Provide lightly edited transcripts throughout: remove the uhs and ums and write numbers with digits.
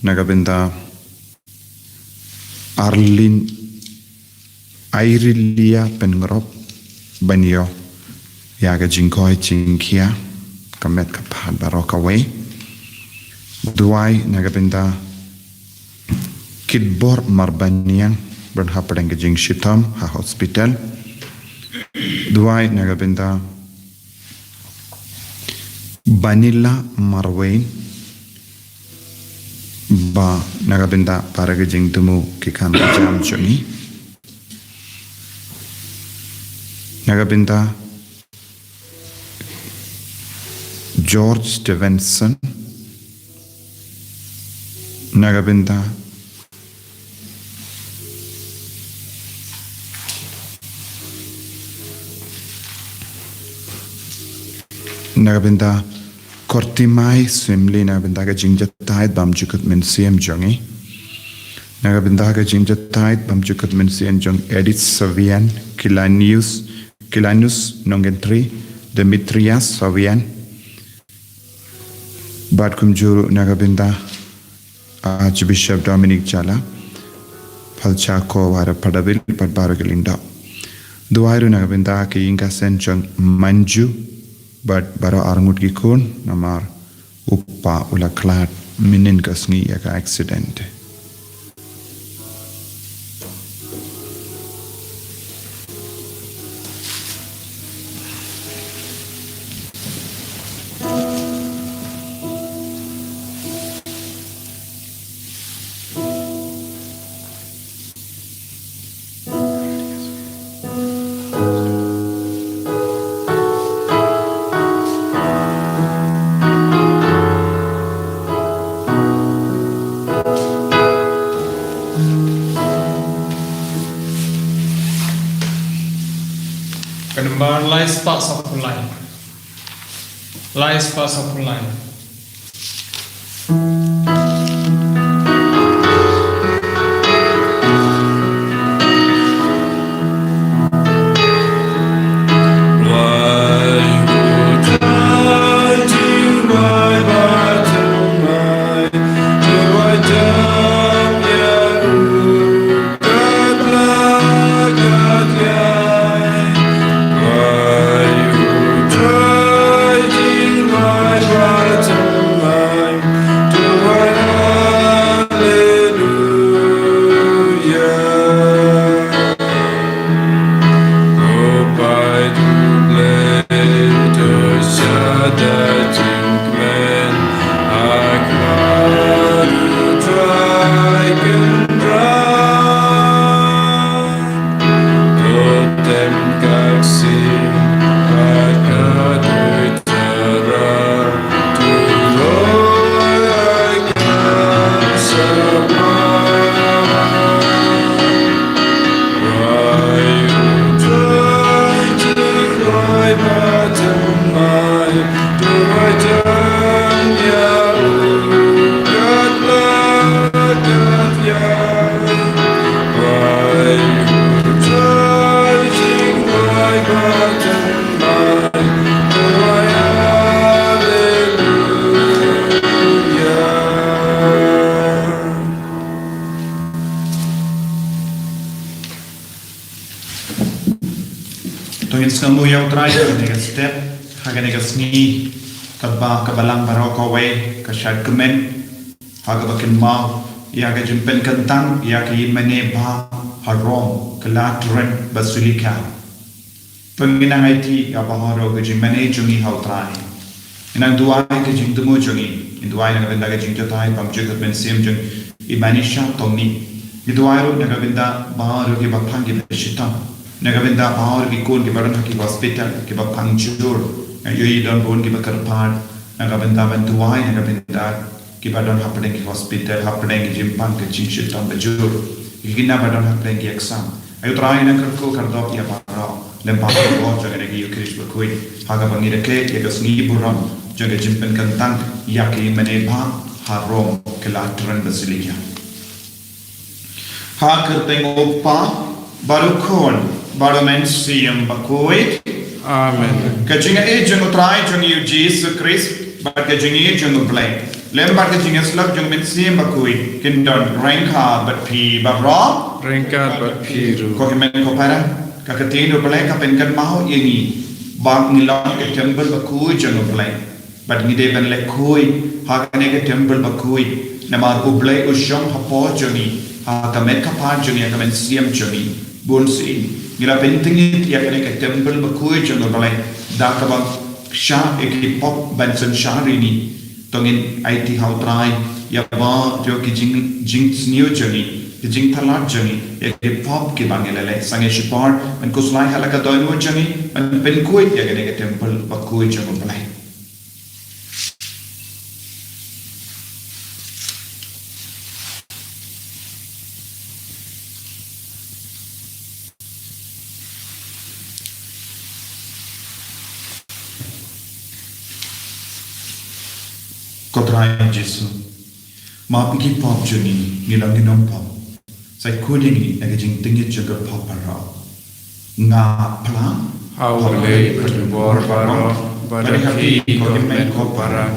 nagabinda Arlin Airilia Pengrop Banyo Yaga Jinkoi Jinkia Kamet Kapad Barokaway Duai nagabinda Kidbor Marbanian Bernhapadang Jing Shitam Ha Hospital Duai nagabinda Banilla Marwain Ba nagabinda paragajing tumu kikan jam chungi nagabinda George Stevenson nagabinda Kortimai Swimli nagabinda ka jingjatayt bamjukut min siem jongi nagabinda ka jingjatayt bamjukut min siem jong Edith Savian Kilanius Nongentri Demetrius Savian Bad kumjuru nagabinda Archbishop Dominic Chala Palchako Vara Padabil Padbaragilinda Duairu nagabinda ki inga sen jong Manju But baro arngut gikun namar uppa ulaklat minin kasngi yaka accident. Lies parts of the line. Lies parts of the line. Step haganiga sni kadba kabalang baroko way kashad kumen hagabakin mau yaga jumpen kentang yaki mane ba harom kalatren basulika penginang IT abahoro gajing mane jungi hautrai inang duai gajing tumu jungi induai nagabinda gajing jotai pamjukat ben sim jung imanisha tongni induai ro nagabinda baharo ki bakhangi beshitam nagabinda bahar ki kon ki baran ki hospital ki ba pangchur yoi don bon ki ba karpad nagabinda bantuai nagabinda ki ba don hapdeng ki hospital hapdeng ki jimpang ki chinshit tam bajur igina ba don hapdeng ki exam ayo trai na karko kardok ya para lempa ko jagane ki yukrish ba koi haga bangi reke ke gasngi buram jaga jimpen kantang yaki mane ba harom kelatran basilika ha kerteng opa barukon Baromen siyang bakuit. Amen. Kajinga e jungo try jungo Jesus Christ, but kajinga jungo blame. Lembar ke jingas lak jong men sim bakui kindon rengka bat pi barok Rengkat berpiru. ko men ko para ka ketin do pelai ka pen kan mau ini bang ngilang ke temple bakui jong pelai bat ngide ben le kui ha ka ne ke temple bakui nama ublai usham hapo jongi ha ka met ka pa jongi ka men sim jongi bun sin ngira penting ya ka ne ke temple bakui jong pelai da ka bang sha ek pop benson sharini tongin IT hau try ya ba jo ki jing sniu jongi ki jing thalat jongi ek pop ki bangele sange shipar man kuslai halaka doinu jongi man pen kuit ya ka ne ke temple bakui jong pelai Kotrai Jesu, ma piki pop juni nilang ninom pop, sai kudingi nagajing tingit jaga pop para, nga plang, Haule berbor baro. Badaki kogimen ko para.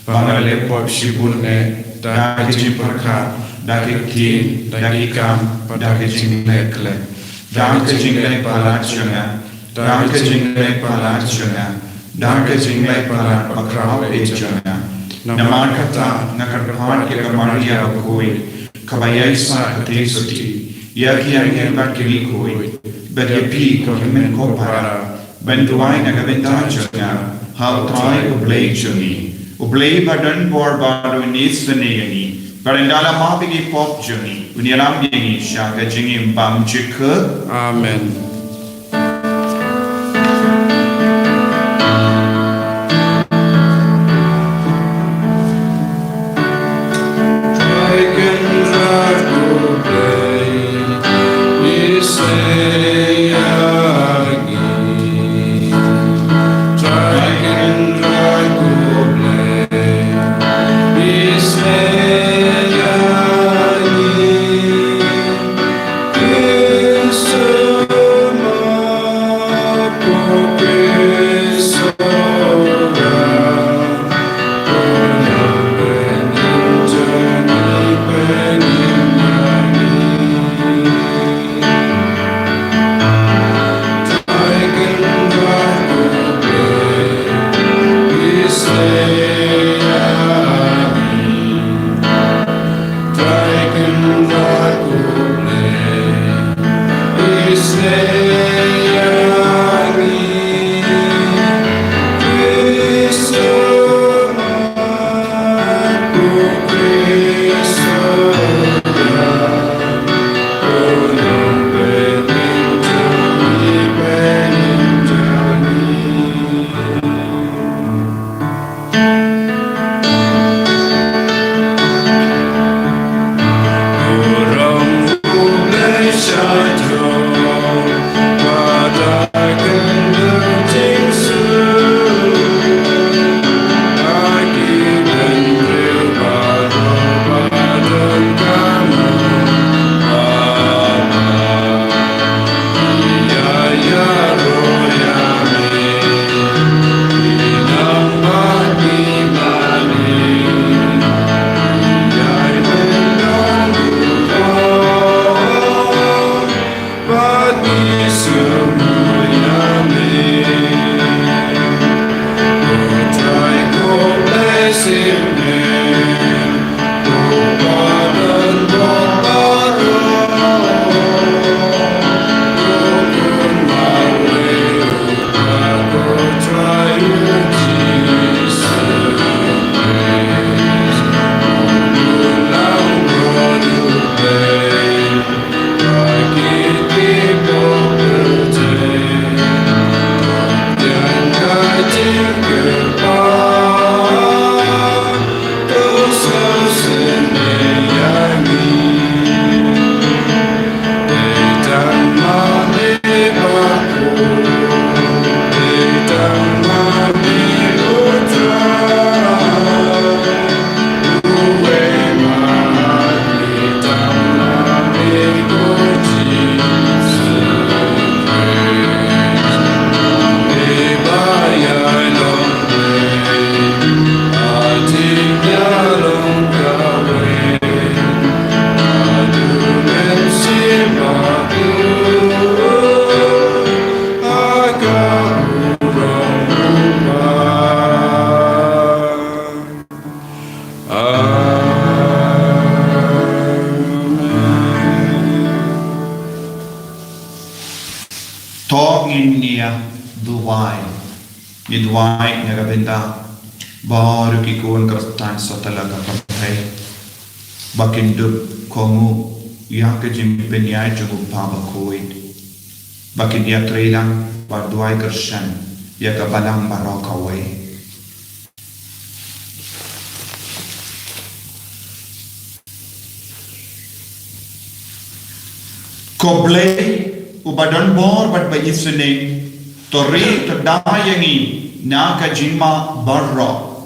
Bangale pop shibune. Dagijin perka. Dagikin. Dagikam. Padagijin lekle. Dagajing le palachunga, Dagajing le palachunga, Dagajing le palat pakraw ejunga. Naman kata nakarkahan ke kamaria bakui, kabayay sa katisuti, yakiyang hebat kiri kui, badapi kogimen ko para, benduay nagabenta juna, hal try ublay juni, ublay badan bor bado nis venegani, barendala mapigi pop juni, unyalam yengi shaka jingim bam chikha. Amen. So duai. Ni duai naga benda baru kikuan kerstan setelah kapai. Bakin dub kongu yang kejimpen ya cukup papa kuit. Bakin dia trilang berduai kersan ya kebalang barakawai. Koble ubadan bor bat bayi sene tori terdayangi na kajima barra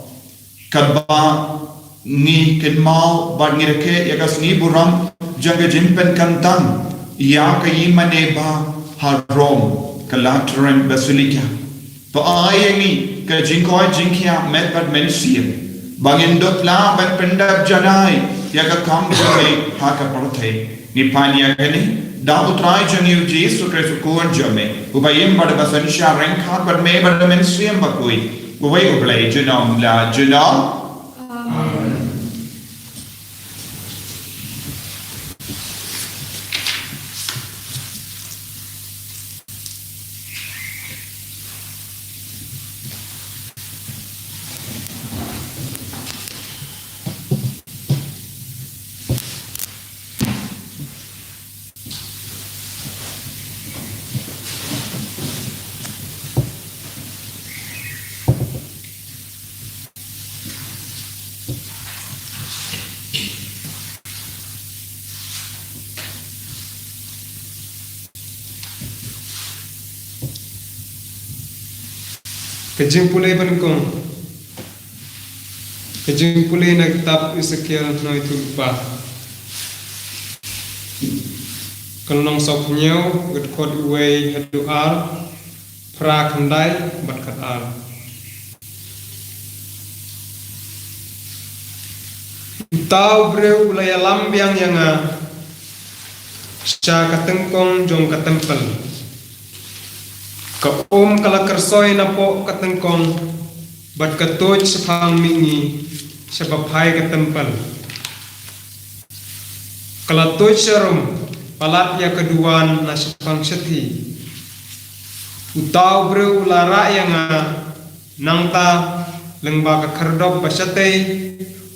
kaba ni kenmal bar ngireke yagas ni buram jaga jimpen kantang ya kayi maneba harom kalatren basilika to ayangi ka jingkoi jingkia met bat mensiam bangin dot la bat pendap janai yaga kam jame haka parthai ni pania gani dah utrai jangiu Yesus Kristus kuan jame ubayim pada basan syareng khat pada me pada mensiam bakui ubay ublay jenam la jenam amen. Kejeng pulai penkong, kejeng pulai nak kitab Ezekiel no itu lupa. Kalau sok nyau, gedkot uai hadu ar, pra kendai batkat ar. Tahu breu ulaya lambiang yang sya katengkong jong katempel. Kaum kala kersoy na po katengkong bat katuj sa mingi sa baphay katempel. Kala tuj sa rum palat ya keduan na sa pangsyati. Utaw bre ulara yang nangta lengba ka kerdop basyatay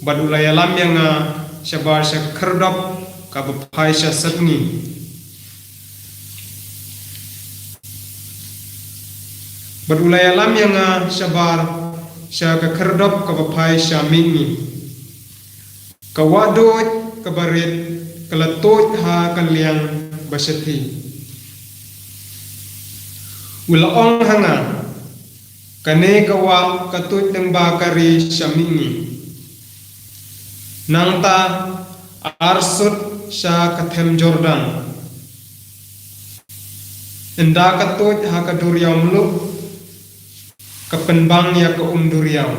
bat ulayalam yang sa bar sa kerdop ka baphay sa satngi. Berulai alam yang sabar sya kekerdop kabapai sya mingi kawadot kabarit kalatut ha kaliang basyati ulaong hanga kane kawa katut ng bakari sya mingi nangta arsut sya kathem Jordan enda katut ha kaduryaw muluk kepenbang ya ke duriau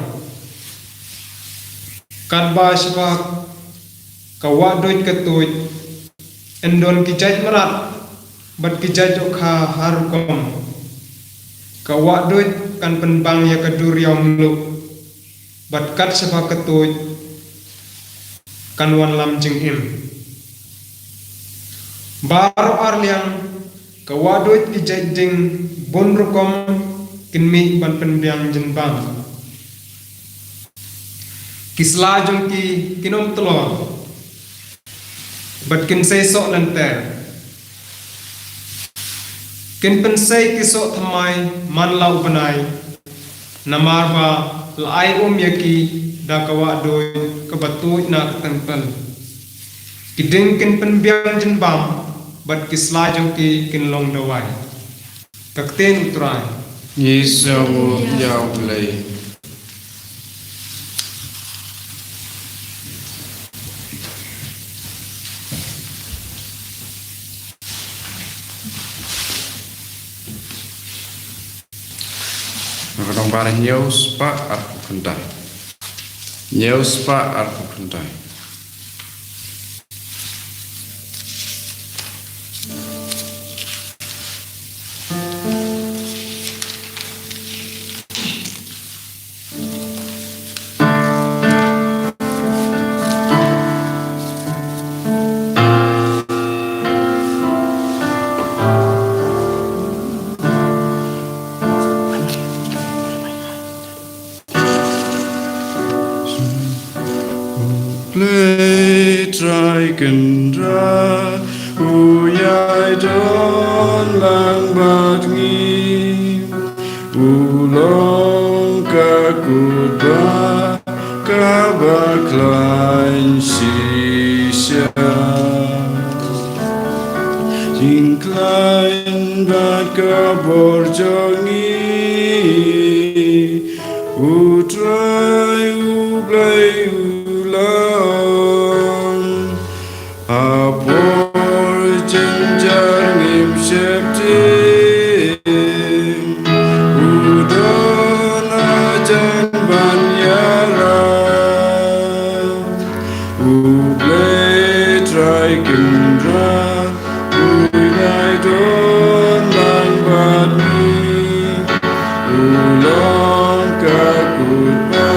kadba sibak kawadoi ketut endon kijaj merat bat kijaj okha harkom kawadoi kan penbang ya ke duriau muluk bat kat sibak ketut kan wan lam jing im baru arliang kawadoi kijaj ding bon rukom kinmi ban penbiang jenbang kisla jong ki kinom telo bat kin sei sok lanter kin pensei kisok thamai man lau banai namar ba lai yaki da kawa doi kabatu na tempel kiding kin penbiang jenbang bat kisla jong ki kin long dawai kakten utrai Yesu ya ulai. Kadang barang nyaus pak aku kendai. Nyaus pak aku kendai. trai kendra uyai don lang bat ngi ulong kakutba kabaklan sisya Incline bat kaborjongi utrai ublai ulang apor jenjang im septi udon ajan banyara ublai trai kendra ublai don lang bat mi ulong kakutba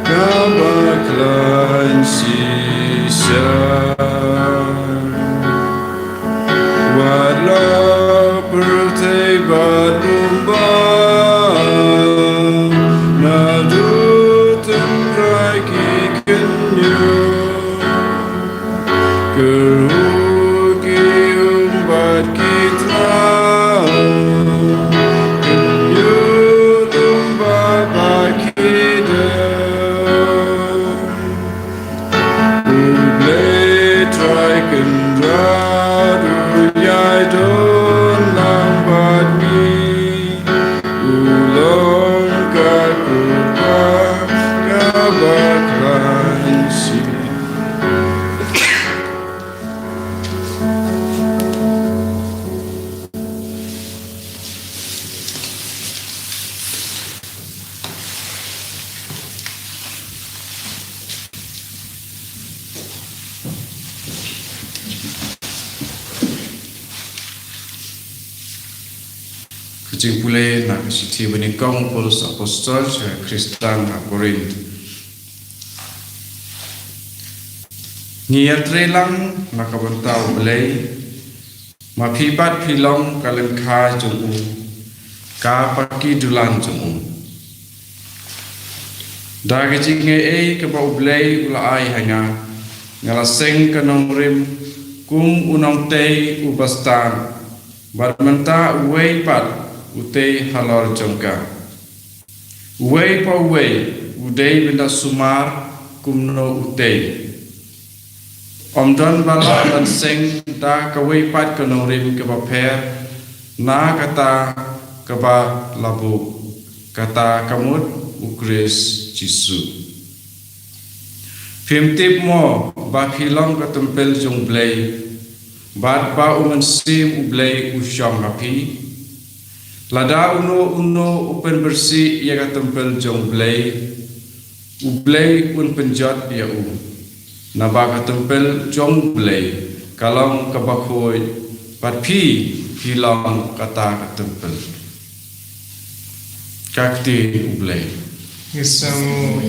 kabaklan sisya walau pertai badumba nadu tentrai kikenyu keruki umbat kita Kecing pulai nak siti benikong Paulus Apostol Kristen Korinth. Niat relang nak kabantau belai, mafibat pilong kalen kha jung ka paki dulan jung. Da kecing ei ke bau belai ulai hanya ngalaseng kanong rim kum unong tei ubastan barmenta uwei pat utei halor jongka uwei pa uwei udei benda sumar kumno utei omdon bala dan seng da kawei pat kanong rim ke baper na kata kaba labu kata kamut ukris jisu Pimtip mo ba hilong katempel jong blay bat ba umensim ublay usyam api lada uno upen bersih ia katempel jong ublay un penjat ya naba katempel jong blay kalong kabakhoy bat pi hilong kata katempel kakti ublay Yesamu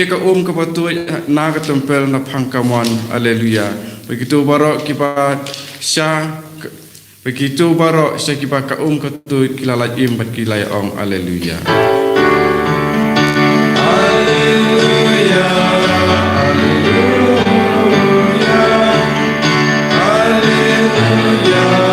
iya ka kapatuy na katempel na pangkamuan haleluya begitu barok kipa sya begitu barok sya kipa ka katuy kilala im bat kilai ong haleluya haleluya haleluya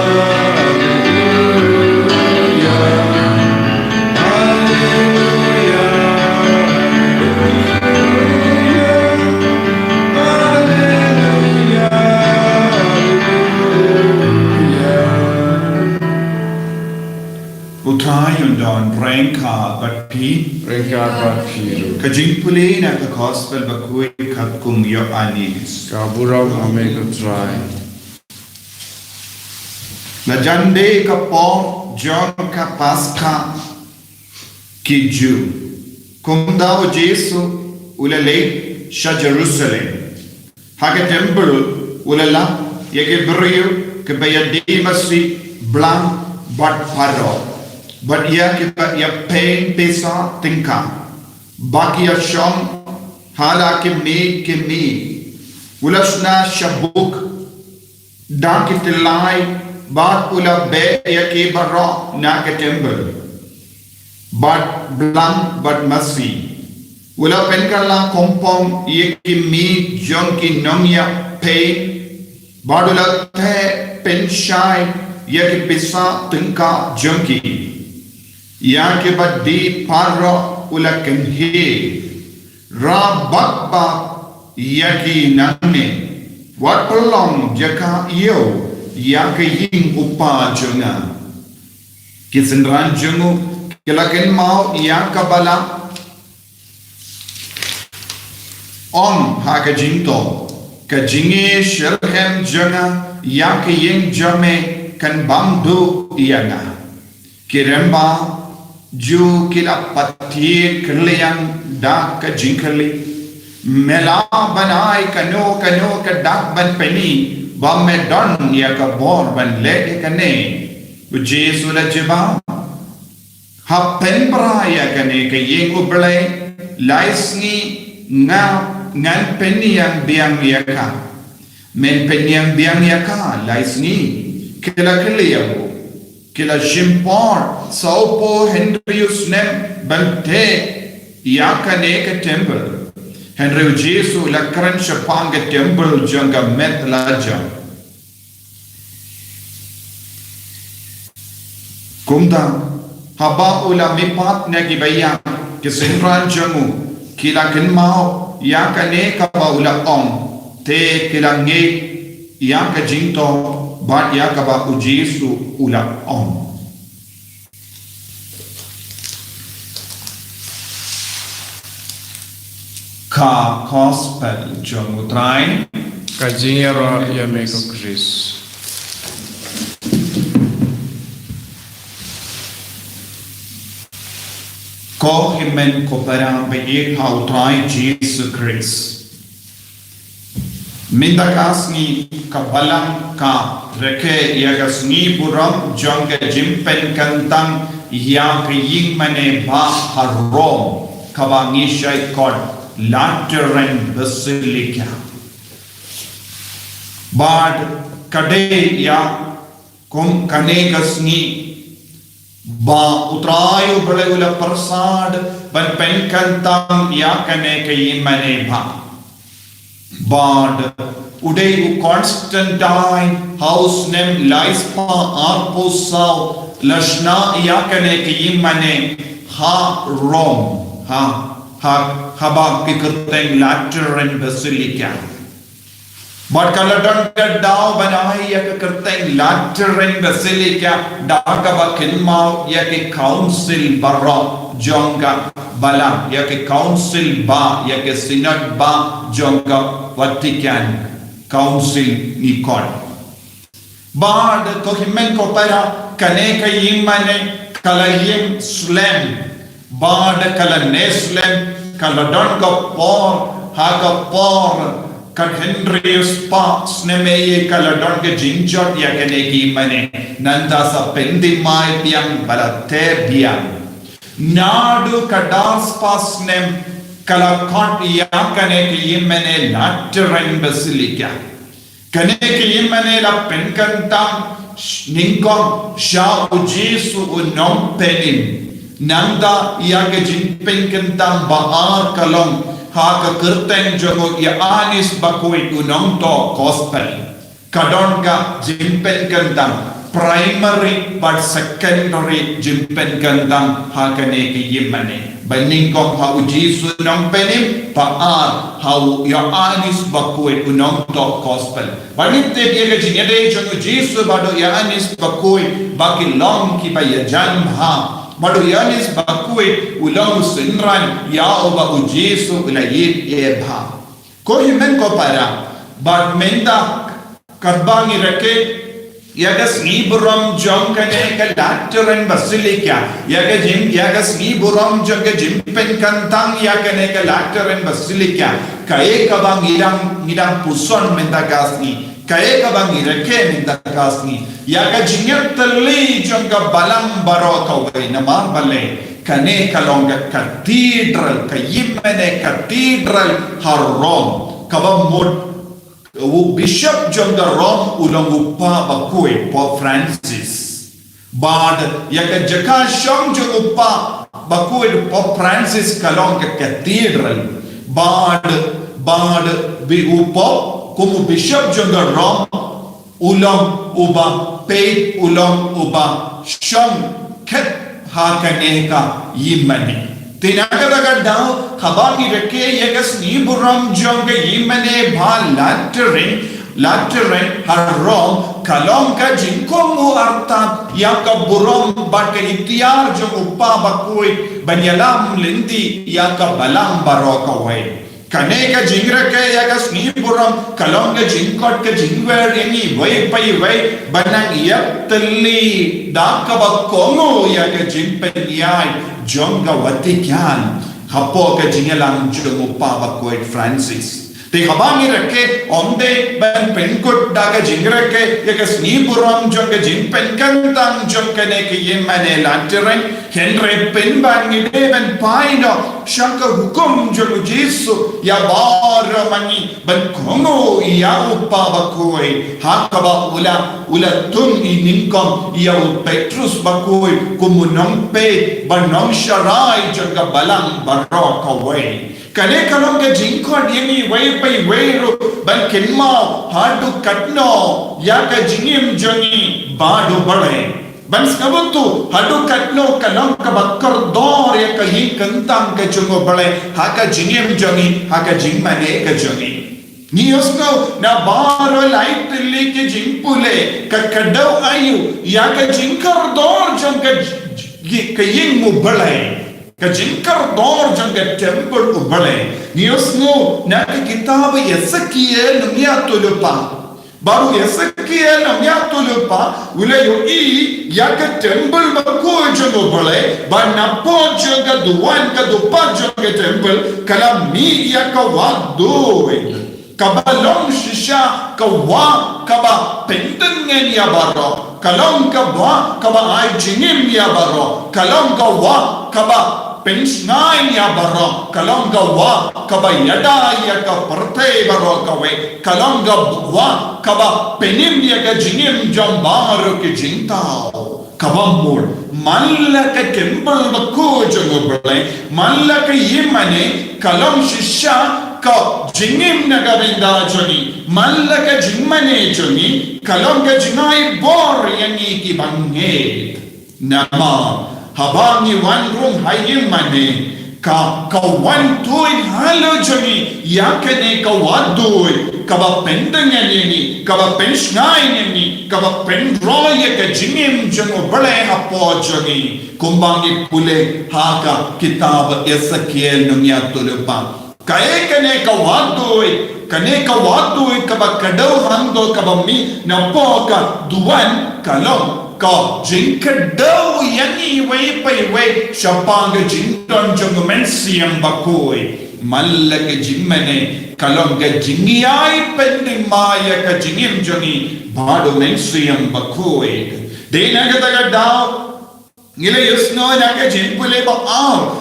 Utayundon rengka bat pi kajing puli na ka gospel bakui kat kum yo anis kaburau ame ko try La jande ka por John ka Pascha ki Jew. Kumda o Jesu ulale sha Jerusalem. Haga temple ulala yake brio ke bayadi masi blanc but paro. But ya ke ya pain pesa tingka. Baki ya sham hala ke me ulashna shabuk dan kitilai bat ula be ya ke barra na ke temple. But blanc but masi. Ula penkala kompong yeki mi jonki nomya pain. Badula the penshai yeki pisa tinka jonki. Yake badi parra ula kenhe. Ra bakba yaki nane. Wat pelong jaka iyo yake ying upa jonga. Kisendran jongu kilakin mau yaka bala. On haka jinto ka jinge sherhem janga yak yeng jame kan bamdu iyanga kiremba ju kila pati kerliang dak ka jinkali mela banai kano ka dak ban peni bam me don yaka bor ban le kane Jesu la jeba ha pen pra yakane ka yeng ublai laisni ngan penyang biang yaka men penyang biang yaka laisni kila kiliyabu kila shimpor saupo Henrius nem bante yaka neka temple Henry Jesu lakran shapanga temple janga met laja kumda haba ula mipat na gibaya kisinran jangu kila kinmao yaka ne ka baula om te kila nge yaka jinto bat yaka ba ujesu ula om ka gospel jomutrai Kajinero yameko Chris. ko himen ko parang bayek hautrai Jesus Christ. Mindakas ni kabalang ka reke yagas ni buram jangga jimpen kantang yang ying mane ba harom kawangi shay kod Lateran Basilica. Bad kade ya kum kanegas ni ba utrayo bale ula persad ban penkantang yakane ke mane ba bad udai u Constantine house nem laispa arposau lashna yakane ke mane ha Rome haba ke kerteng Lateran Basilica but kaladon ka daw banai ya ke kerteng Lateran Basilica daga ba kinmau ya ke council barra jonga bala ya ke council ba ya ke synod ba jonga Vatican council ni kon bad ko himen ko para kane ka yimane kalayim slam bad kala neslem kaladon ka por ha ka por kad Henrius pa snemeye kaladon ke jinjot ya kene ki mane nanda sa pendi mai biang balate biang nadu kadas pas nem kalakot ya kene ki mane Lateran Basilica kene ki mane la penkantang ningkom sha ujesu unom penim nanda ya ke jin penkantang baar kalong haka kerteng jogo ya anis bakui unong to gospel kadon ka jimpen kandang primary but secondary jimpen kandang haka ne ki yimane baning ko ha ujisu nong penim paar ha ya anis bakui unong to gospel banit te ke jingede jogo jisu bado ya anis bakui baki long ki bayajan ha Madu yanis bakui ulang senran ya oba ujesu ulayit ebha. Ko himen ko para bad menda karbangi reke Yagas Niburam Jonkane Lateran Basilica, Yagas Niburam Jonka Jimpen Kantang Yakaneka Lateran Basilica, Kaekabang Idam Puson Mentagasni, Kaekabang Irake Mentagasni, Yaga Jingertali Jonka Balang Baroka way Namambale, Kaneka Longa Cathedral, Kayimene Cathedral Harom, Kabamut. Bishop John the Rom ulang upa bakui Pope Francis. Bad yaka jaka sham jong upa bakui Pope Francis kalong ke cathedral. Bad bi upa kumu Bishop John the Rom ulang uba pay ulang uba sham ket hakaneka yimani. Tinagadaga daw habang irake yagas Niburam jonga yimane bha Lateran harom kalong ka jinkomu artat yaka burom baka itiar jong upa bakui banyalam lindi yaka balang baroka way. Kaneka jingrake yagas Niburam kalong ka jinkot ka jingwer yani way pay way banang yak tali daka bakongo yaka jimpen yay Jonga Vatican, Hapoka Jingalang Jumupa Quaid Francis. The Habami Rake, Onde, Ben Penkut, Daga Jingrake, Yakas Niburam, Jonga Jimpen Kantang, Jonkaneke Yemane Lateran, Henry Penbang, Nidevan Pino, Shaka Hukum, Jogujisu, Yabara Mani, Ben Kongo, Yaupa Bakoi, Hakaba Ula Tun Ninkom, Yau Petrus Bakoi, Kumunompe, Banong Sharai, Jonga Balang Baroka way. Kane kalong ka jinkod yemi way pay wayro ban kinma hadu katno yaka jingim jongi badu bale ban skabutu hadu katno kalong ka bakkar dor yaka hi kantang ka chungo bale haka jingim jongi haka jingmane ka jongi Niyosno na baro light li ke jingpule ka kadaw ayu yaka jinkar dor jong ka yingmu bale Kajinkar dor janga temple ubale. Niyosno na kitab Ezekiel numya tulupa. Baru Ezekiel numya tulupa. Ulayo yaka temple bako janga ubale. Banapo janga duwan ka dupa janga temple. Kala mi yaka wadoi. Kabalong shisha kawa kaba pentengen ya baro. Kalong kaba ay jingim ya baro. Kalong kawa kaba Pensnai ya baro, kalonga wa kaba yada ya ka parte baro kawe, kalonga wa kaba penim ya ka jingim jambar ke jingtao, kaba mur, malla ka kembal bako jango berlai, malla ka yimane kalong shisha ka jingim nagabinda joni, malla ka jingmane joni, kalonga jingai bor yangi ki bange, nama. Habangi one room hayim mane ka one toy halo joni yakane ka wadoi ka ba pendangani ka ba penshnaini ka ba pendroye ka jingim jongo bale hapo joni kumbangi pule haka kitab Ezekiel numya tulupa kaekane ka wadoi kane ka wadoi ka ba kadaw hando ka ba mi napoka duwan kalong Ka jinkadaw yani way pay way shapanga jinton jongumen siyang bakoi malaka jimmane kalonga jingiyay pending maya ka jingim jongi bado men siyang bakoi denagataga daw ngila yusno naga jimpule ba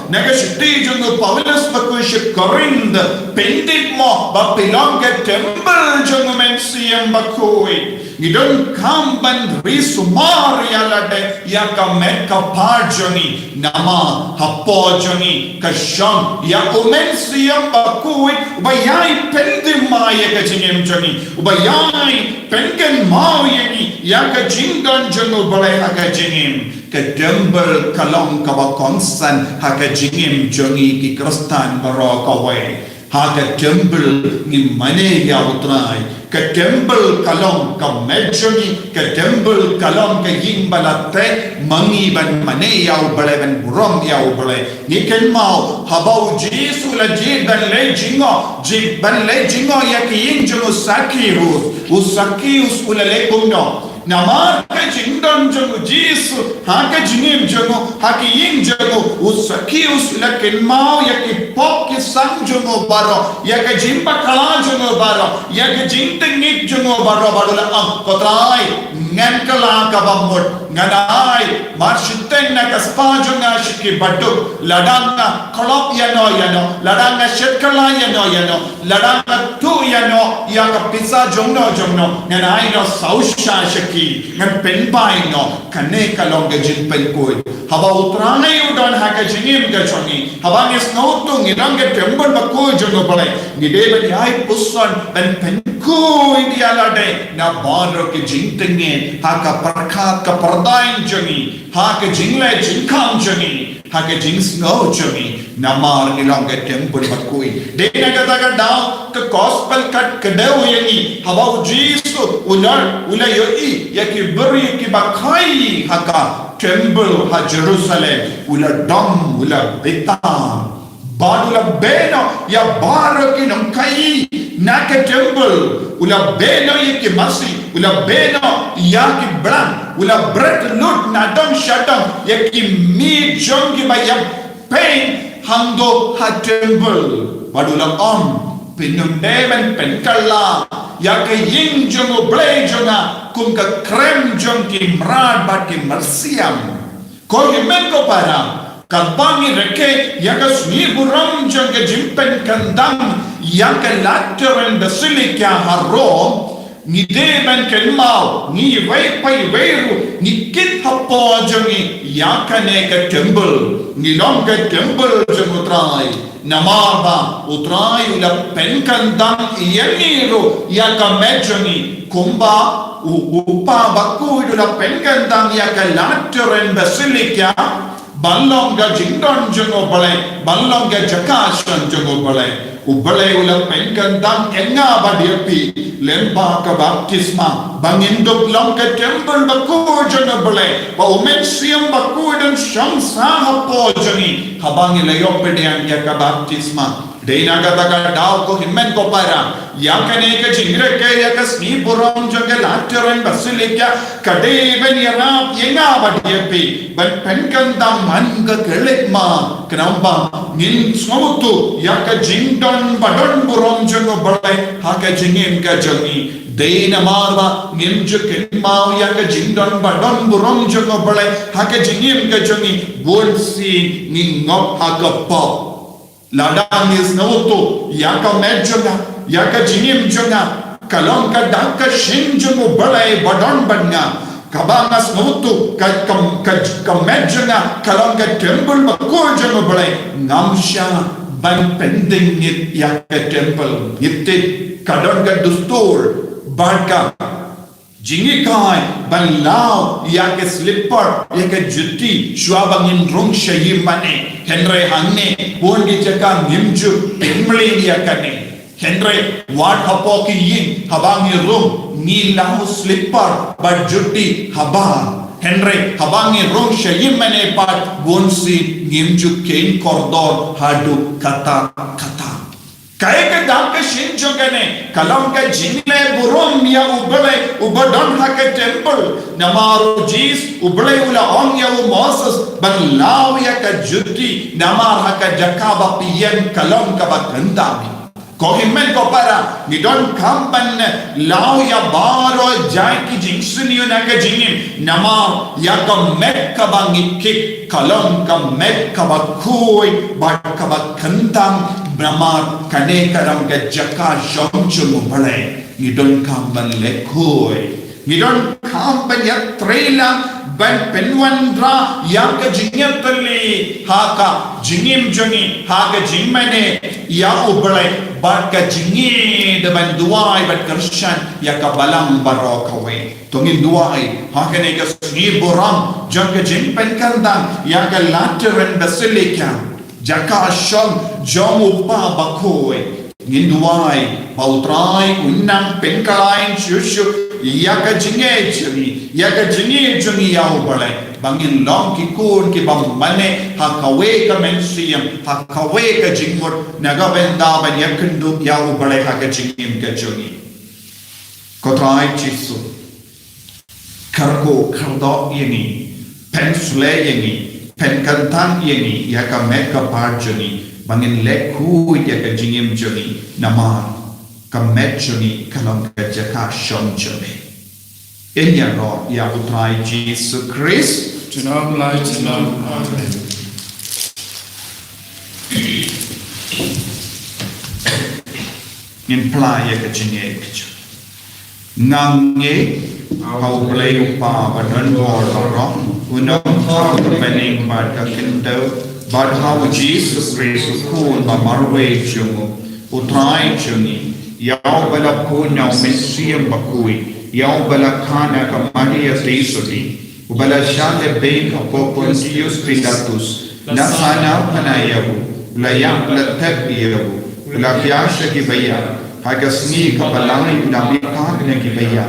naga shiti jongu Paulus bakoi shi Corinth pending mo ba pilonga temple jongumen siyang bakoi You don't come and resumar yalade yaka meka parjoni nama hapojoni kasham ya umensiyam bakui ubayai pendimaya ka jingem joni ubayai pengen mauyani yaka jingan jonu balai haka jingem ka dembel kalong ka konsan haka jingem joni ki kristan baraka way haka dembel ni mane ya utrai ka temple kalong ka medjoni ka temple kalong ka yimbalate mangi ban mane yaw bale ban burom yaw bale niken mau habau jisu la jiban le jingo ya ki injulu sakius usula le kuno Namar ka jingdon jongo Jisu haka jingim jongo haki ying jongo usaki usla kenmao yaki pop ki sang jongo baro yaka jimba kala jongo baro yaka jingtengit jongo baro badula kotrai ngan kala kabamot nganai marshiten na kaspa jonga shiki badu ladanga kolop yano ladanga shetkala yano ladanga tu yano yaka pizza jongno nganai no sausha shiki ngan penpai no kane kalonga jin penkoi haba utranai udon haka jingim ga chongi haba ni snoutung iranga temple bakko jongo balai ngideba ni ai pusson ben penkoi dialade na baro ki jingtenge haka parkhat ka pardain jongi haka jingle jinkam jongi haka jing snow jongi namar ilonga temple bakkoi dena ga daw ka gospel kat kadau yangi haba jisu ular ulayoi yaki beri ki bakai haka temple ha Jerusalem ula dom ula betam badula beno ya baro ki nongkai naka temple ula beno yaki masi ula beno yaki bran ula bret lut na dom shadam yaki mi jongi bayam pain hando ha temple badula pinum demen penkalla yaka ying jongo blay jonga kum ka krem jong ki mrad bat ki marsiam ko yemen ko para kalbangi reke yaka sni buram jong ke jimpen kandang yaka lateral basilica harro ni demen kelmau ni wai pai weiru ni kit hapo jongi yaka ne ka temple ni long ka temple jong utrai Namarba utrai ula penkandang iyaniro yaka mejoni kumba upa bakku ula penkandang yaka lateran basilica ballonga jingdon jongo balai ballonga jakashan jongo balai ubale ula penkandang enga badiapi lemba ka baptisma bangindok longka temple bakku jongo balai ba umet siam bakku dan shamsa hapo joni habangi layopedian yaka baptisma Dena kata daw ko himmen ko para yakane ka jingre ke yaka sni buram jonga lateran basilica kadeben yarap yenga badiepi ban penkandang man ka kelekma kenamba ngin smotu yaka jingdon badon buram jonga balai haka jingin ka jongi Dena marba ngimju kenmau yaka jingdon badon buram jonga balai haka jingin ka jongi bonsi ngingop haka pop Ladang is nauto yaka medjonga yaka jingim jonga kalong ka daka shinjungu balai badon badnga kabangas nauto ka medjonga kalong ka temple bakko jonga balai ngamsha ban pending it yaka temple yitte kadon ka dustur badka jingi kai ban lao yaka slipper yaka jutti shwabangin rung shayi mane Henry hangne bongi jaka nimju pemli yakane Henry what hapoki yin habangi rum ni lau slipper but jutti haba Henry habangi rum shayi mane pat bonsi nimju kain kordor hadu kata Kaya ka dam ka shinjogane kalam ka jingle burom ya ubadon haka temple namaru jis ublay ula on ya Moses ban law ya ka jutti namar haka jakaba piyen kalam ka bakandami ko himmen ko para ni don kampan law ya baro jai ki jingsuni na ka jingim namar ya ka mek ka bangik kalam ka mek ka bakoi bat ka bakandam Bramar kane karam ga jaka jomchumu bale ngidon kamban lekoi ngidon kamban ya trela ban penwandra ya ka jinyatli haka jingim jongi haka jingmane ya ubale bat ka jingi de ban duai bat karshan ya ka balang barokawe tongin duai haka ne ka sni boram jaka jingpen kandang ya ka lateran basilica Jaka shom jomupa bakoi Ninduai bautrai unnam penkalain shushu yaka jinge jungi yau balai bangin long ki kun ki bam mane hakawe ka mensiam hakawe ka jingmur naga benda ban yakundu yau balai haka jingim ka jungi kotrai chisu karko kardok ini pensule ini penkantan ini ya ka meka parjoni bangin leku ya ka jingim joni nama ka metjoni kalam ka jaka shom joni inya ro ya utrai Jesus Christ to know light to know. Amen. in playa ka jingek nange hau play upa badan bor barong unam hau bening bad ka kindo bad hau Jesus Christ kun ba marwe jungu utrai juni yau bala kun yau mesiam bakui yau bala kana ka Maria Tesodi ubala shale ben ka Pontius Pilatus la sana panayahu la yang la tabiyahu la kiasha ki baya hagasni ka balai na bika na ki baya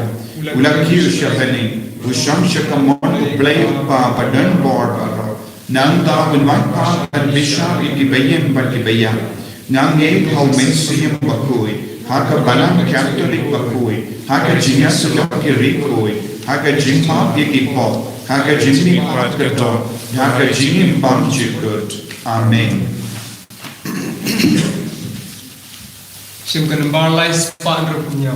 ula kiusha bani ushamsha ka mon play pa padan bor nang ta winwan pa kan bisha ki baya ba ki baya nang ne hau mensiam bakui haka balang Catholic bakui haka jinya sulok ki rikui haka jimma ki pop haka jimmi pat kato haka jingim bam jikut amen. Simkan balai span rupunya.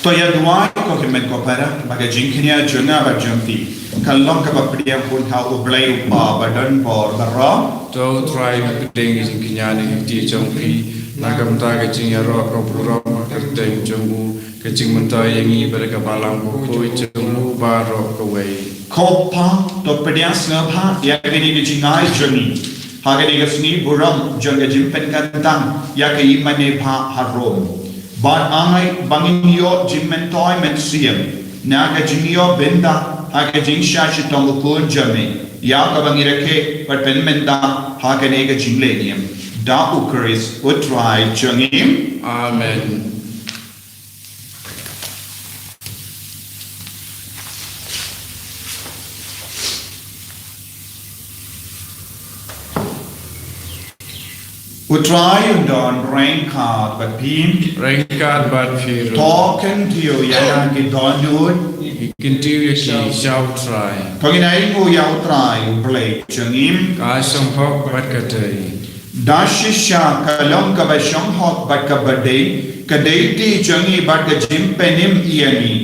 Toya dua ko himen ko para baga jinknya junga ba jumpi kallong ka bapriya pun ha ublay pa badan bor barra To try ding is kinyani ti jongpi nagam ta ke jing ro ko puro makarte jongu ke jing menta yangi berka balang ko jongu ba ro ko wei ko pa to pedias na pa ya gani ke jingai juni ha gani ke sni buram jonga jimpen kantang ya ke imane pa harom But I bangin jimmentoy mensiam naga jingyo benda haga jingsha shitongukun jame ya ka bangirake but penmenta haga nega jinglenium da ukris utrai jangim Amen. Utrai undon rain card but pin Rengkat bat firu talking to you ya ki donut Ikintiu yaki shall try Panginay mo ya utrai play jangim Ka song hok bat katay Dashisha kalong ka ba siyang hot bat ka baday kadayti jangi bat ka jimpenim iyani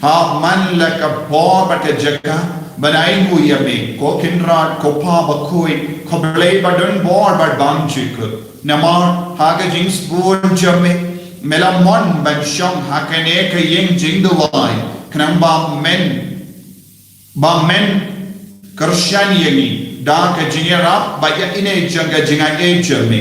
ha man la ka po bat ka jaka banay mo yame ko kinrad ko pa bakuy ko blay badon bor bat bang chikut namar haga jings bur jame melamon ban siyang hakane ka ying jing duway kanang ba men karsyan yangi da ka jingerap baya ine janga jinga e jame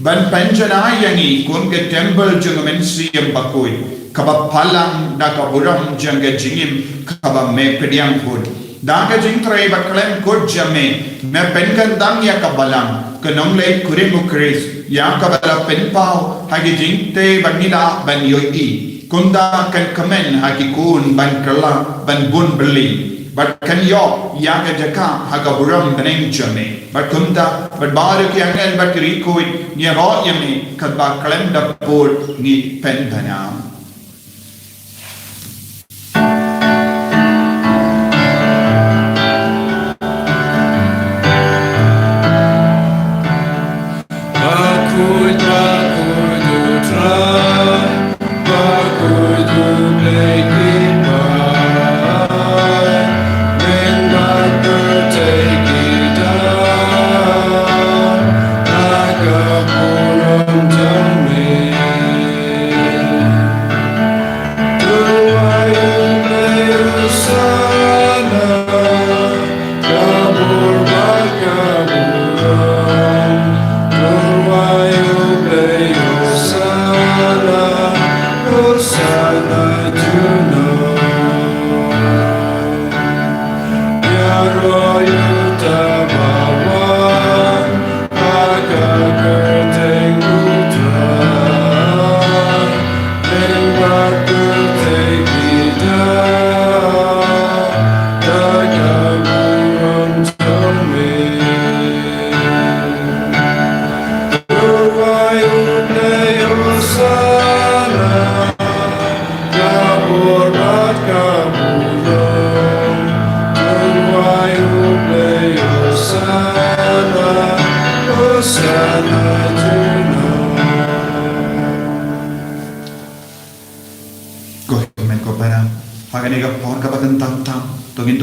ban panjana yangi kun ke temple janga men siyam bakoy kaba palang da ka buram janga jingim kaba me pediang put da ka jing tray baklem kod jame me penkan dang ya kabalang kanong lay kurim ukris ya kabala penpao hagi jing te banila ban yoi kunda kan kamen hagi kun ban kala ban bun beli but kan yo ya ga jaka haga buram beneng jame but kumta but baru ki angel but rikoi ni ro yami kad ba kalem da por ni pen banam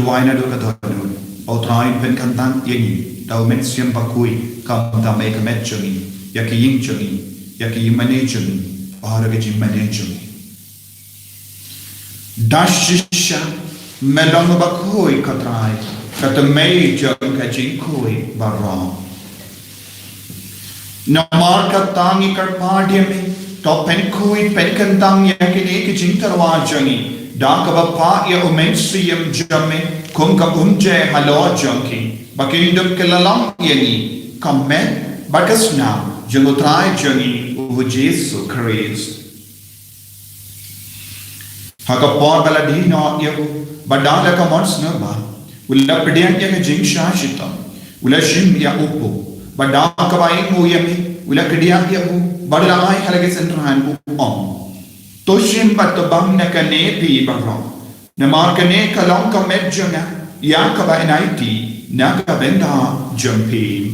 Waina do kadonu au train pen kantang yengi dau men siam bakui kam ta me kamet chungi yaki ying chungi yaki yimane chungi para ge jimane chungi dashisha melong bakui katrai kat mei jung ka jing koi baram namar ka tangi kar padyame to pen koi pen kantang yaki ne ki jing tarwa chungi Dakaba pa ya umensiyam jamme kumka umje halo junki bakindum kelalang yani kamme bakasna jengutrai jungi uhu Jesu Christ haka por baladino yahu badala ka monsna ba ulla pedian ya jing shashita ulla shim ya upu badaka ba ingu yami ulla kedian yahu badala ai halage sentrahan upom Toshim batobang na kane pi barong. Namar kane kalong ka medyo na yaka ba inaiti na kabenda jumpi.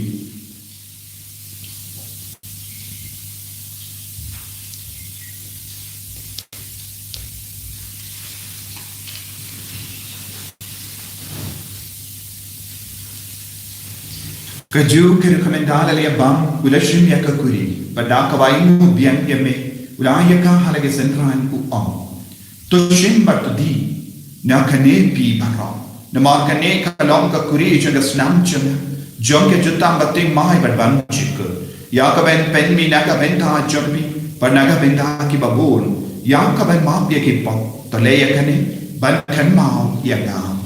Kaju kira kamendala liya bang ulashim yaka kuri. Padaka ba ingu biyan yame. Ulaya ka halage sentrahan uang. Toshim batudi na kane pi barong. Namar kane kalong ka kuri jaga snam chana. Jong ke jutam bating mahai badbang chika. Ya ka ben pen mi na ka ben ta jumpi. Par na ka ben ta ki babon. Ya ka ben maap ya ki pot. Tolaya kane ban kan mau ya ngam.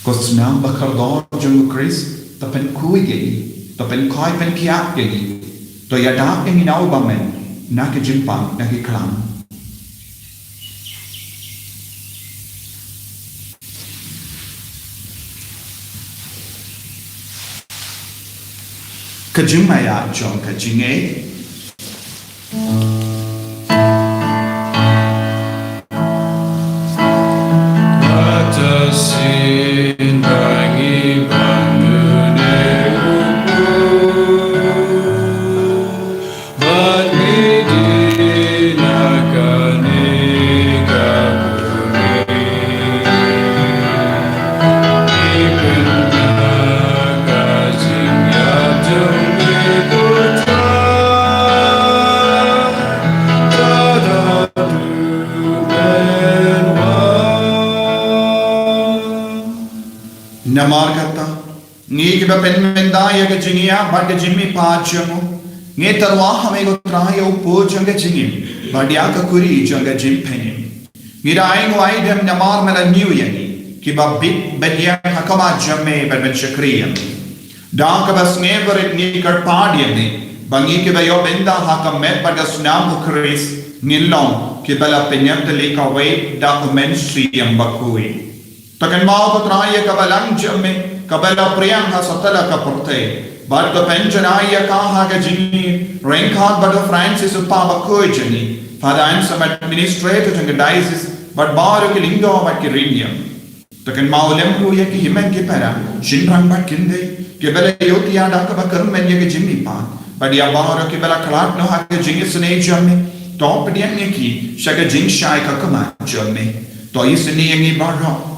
Ko snam bakar dor jong Chris ta pen kui geli. Ta pen koi pen kiak geli. To ya da ing inau bamen. Naki jimpang, naki klam. Kajimaya jong kajinge. Atasin bangi banune Namar kata, ngi kiba pen menda ya ke jingia bad jimmi paachamo nge tarwa hame go traya upo janga jingim badia ka kuri janga jimpenim ngira aing wai dem namar mela new yani kiba bit bedia hakama jamme ben shakriya da ka bas never ni kar paadiyane bangi ke bayo benda hakam met badas nam ukris nilong ke bala penyam tele ka wai document siyam bakui Takan mau ko traya kabalang jamme kabala priyang ha satala ka porte bar ko penjanaya ka ha ga jini renkhat bado Francis upaba ko jini Father I'm some administrator to the diocese but bar ke lingo but ke rinium Takan mau lemru ya ki himen ke para shinrang bat kinde ke bela yoti ya da ka ba karum men ya ke jini pa but ya bar ke bela klat no ha ke jini sne jamme top dia ne ki shaga jing shai ka kama jamme to isni ngi bar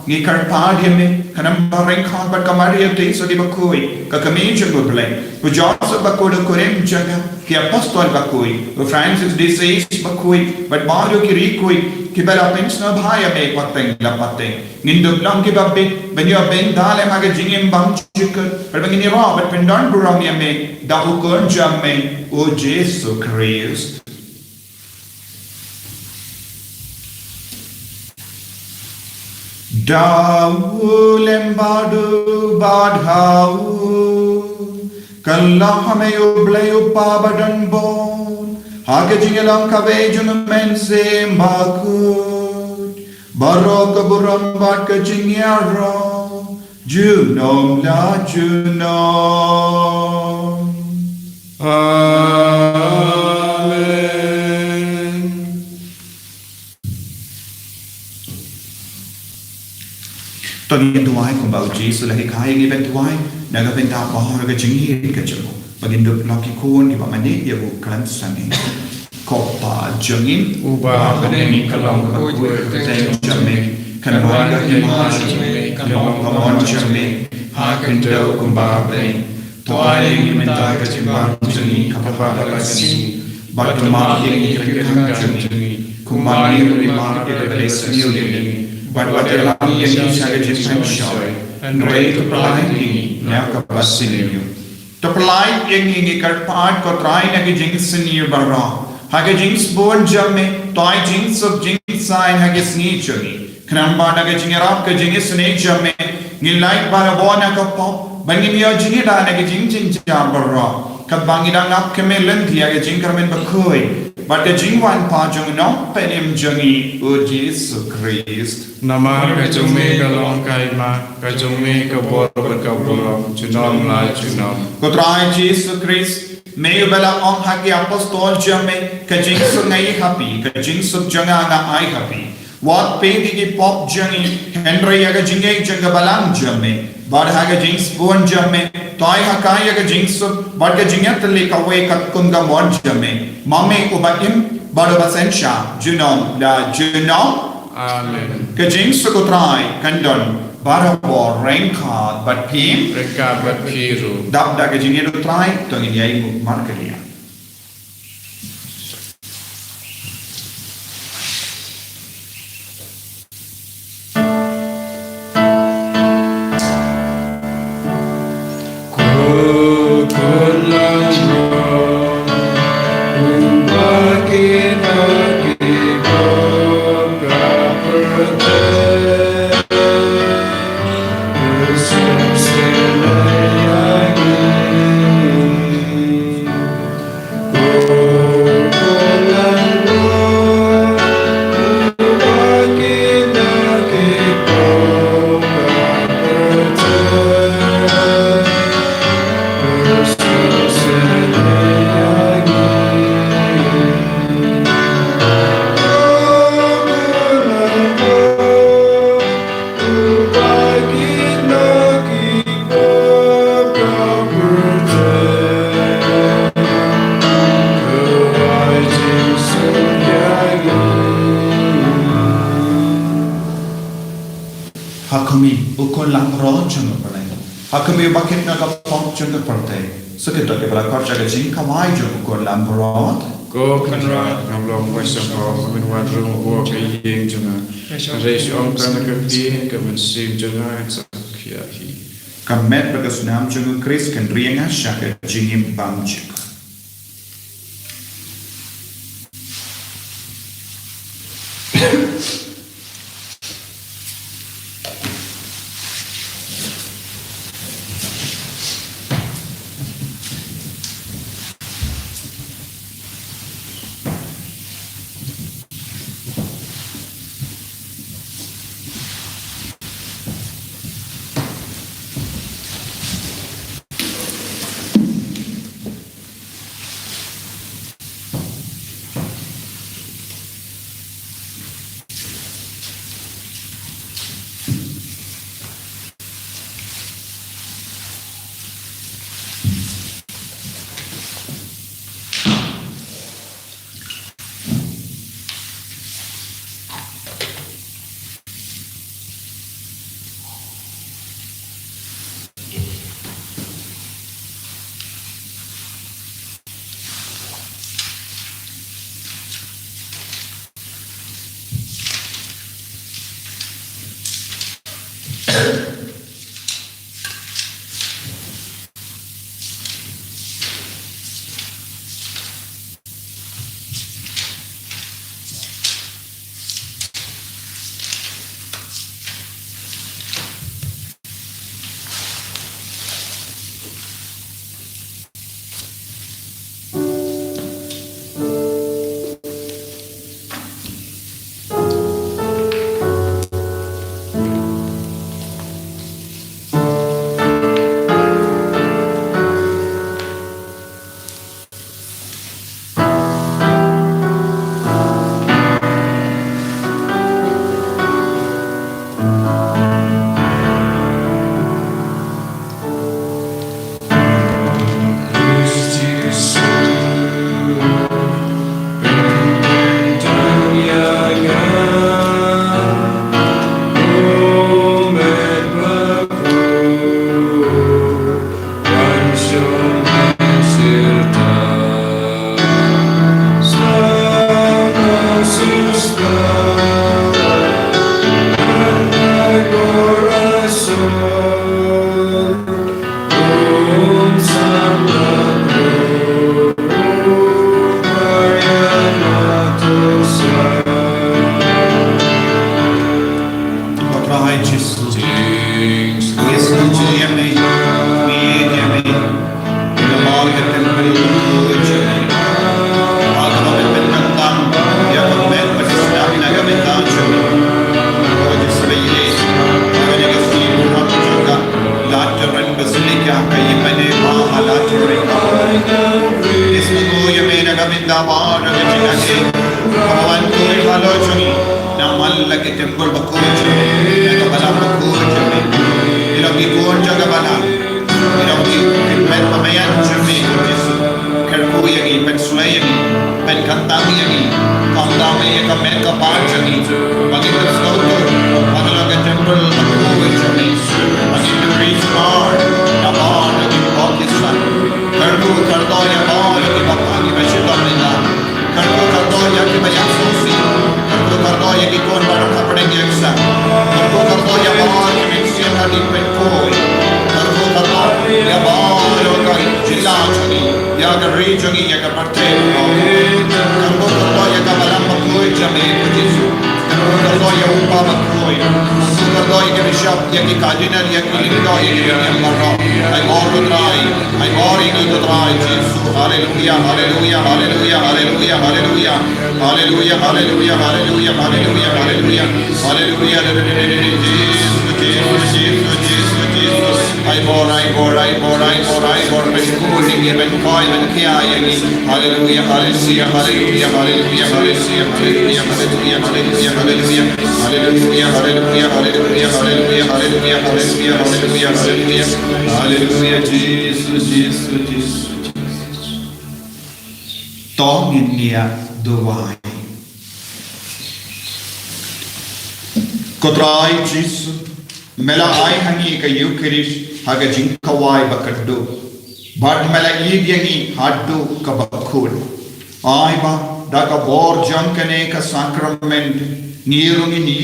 ngi karpa diame kanam bareng khan bat kamari te so di bakoi ka kami jungo ble ko Joseph bakodo korem jaga ki apostol bakoi ko Francis disease bakoi but mario ki rikoi ki bela pensna bhaya me pateng la pateng ninduk lam ki babbe benyo ben dale mage jingem bang chik but bangini Robert pendon burang me da ukon jamme o Jesus Christ Dawu lembadu badhau Kalla hame uble upabadan bon Hage jingelam kave jun mense makut Barok buram bat ke jingyaro Junom la junom Amen. Tagin tuwai kung bao Jesus lahi kaya ngi ben tuwai naga ben ta bahar ga jinghi ka jabo bagin dup laki kun ki pamani ya bu kan sani kopa jangin Uba bening kalam kuwe teng jamme kanwa ga himashi kalam kamon jamme hakin do kumba bening tuai ngi menta ga jimbang jangi kapapa lasi batuma ngi kirkan jangi kumani rima ke beles niu but what they love me and each other just show and ready to apply me now capacity to apply in part ko try na ki jinx near barra hage jinx born jamme toy jinx of jinx sign hage sneak chuni khnamba na ke jingrap ke jinx ne jamme ni like bara bona ka pop bangi mi jingi da na ke jing jing jam barra kad bangi da ngap ke me len dia ke jing karmen bakoi but the jingwan pa jung no penim jungi o Jesus Christ Nama ka jume ka long kai ma ka jume ka bor ka bor chunom la chunom ko try Jesus Christ me bela on hagi apostol jamme ka jing su ngai happy ka jing su janga na ai happy what pe di pop jungi Henry aga jingai janga balang jamme bar haga jings bon jamme toy hakai aga jings bar ga jingat le ka we ka kunga mon jamme mame ubatim bar basensha junom la junom Amen. ka jings ko try kandon bar bo renka but pim Reka bat piru dab da ga jingedo try to ngi yai mu markeria Hakumi ukon lang ro chung pa lai Hakumi bakit na ka pop chung pa te sakit to ke bala kar jaga jing kamai jo ukon lang ro Go kanra kamlong wesam ko min wat rung ko ke yeng janga reis ong kan ka pi ka men sim janga sa khia hi kamet bagas nam chung Chris kan rienga shaka jingim bang chik Kotrai Jesus, mela ai hangi ka Eucharist haga jinkawai bakaddu, but mela yangi haddu ka bakul. Ai ba daga bor jankane ka sacrament nirungi ni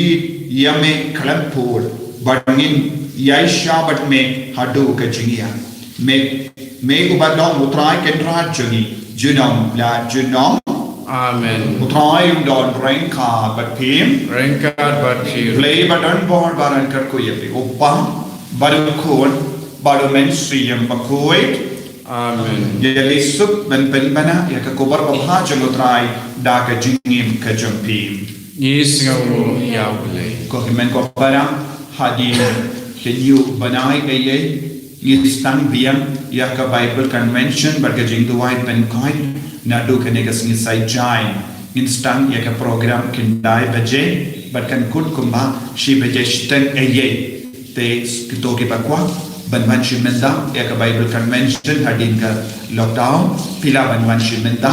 yame klampur, but ngin yaisha but me haddu ka jingia. Me ubadong utrai kendra jungi junam la junam. Amen. Utrai don rengka but pim. Rengkat batir. Play but unborn baran karkuyapi. Upa baru kun baru menstrium bakuit. Amen. Yali sup ben penbana ya kakubar babhajan utrai daka jingim kajumpim. Yes ngawu yaule. Ko himen ko para hadi kenyu banai kaye ngistang biam ya ka Bible convention barga jingduai ben coin nadu kanega singisai jain instant ya ka program kindai baje but kan kut kumba shi baje shten aye te kito ke bakwa banwan shimenda ya ka Bible convention hadin ka lockdown pila banwan shimenda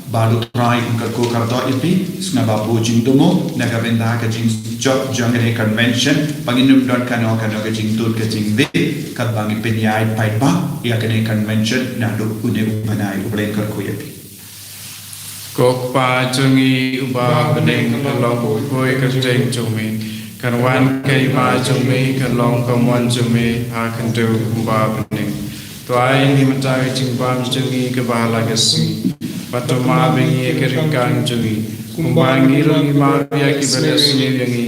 baru try ka ko kardo ipi snga babu jingdumo naga benda ka jing job jangre convention panginum don kano ka jing tut ka jing de ka bangi penyai pai ba ya ka convention nadu une banai ublen ka ko yapi Kok pa chungi uba beneng kalong koi ka jeng chumi kan wan kai ma jong mi kan long kom wan jong mi ha kan do kumba bening tuai ni mentai jing bam jungi ke bahala gesi patoma bengi ke ringkang jungi kumba ngirungi ma bia ki beres ni yangi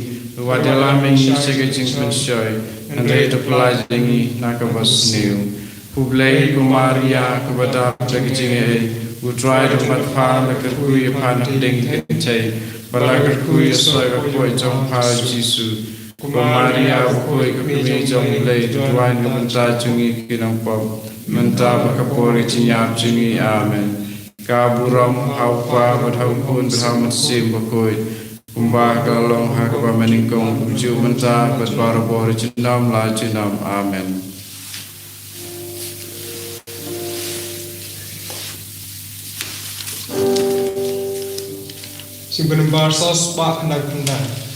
wadela mengi sege jing pensoi andai to pelai jingi nakabas niu Publei kumaria kubada jagijinge utrai do matpha la kerkui phan ding chei bala kerkui soi ka koi jong pha jisu kumaria koi ka mi jong lei tuai ni manta jungi kinang pau manta bakapori chinyap jungi amen ka buram haupa badhau pun brahmat sim bakoi kumba kalong ha ka meningkong uju manta badbara bori chinam la chinam amen Simpan barsos pak hendak hendak.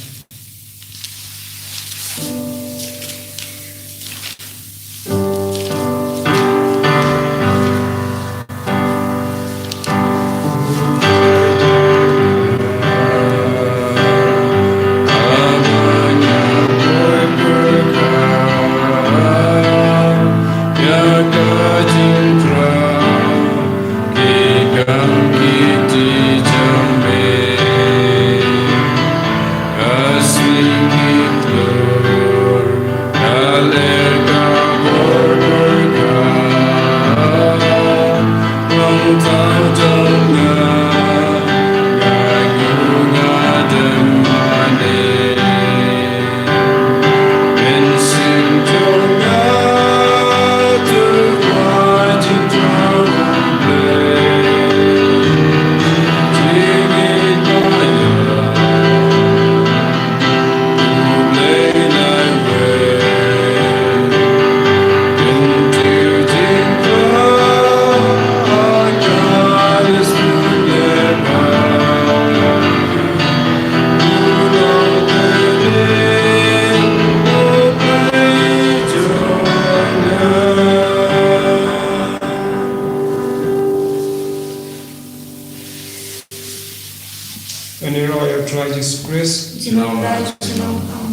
And in royal Jesus Christ, Amen.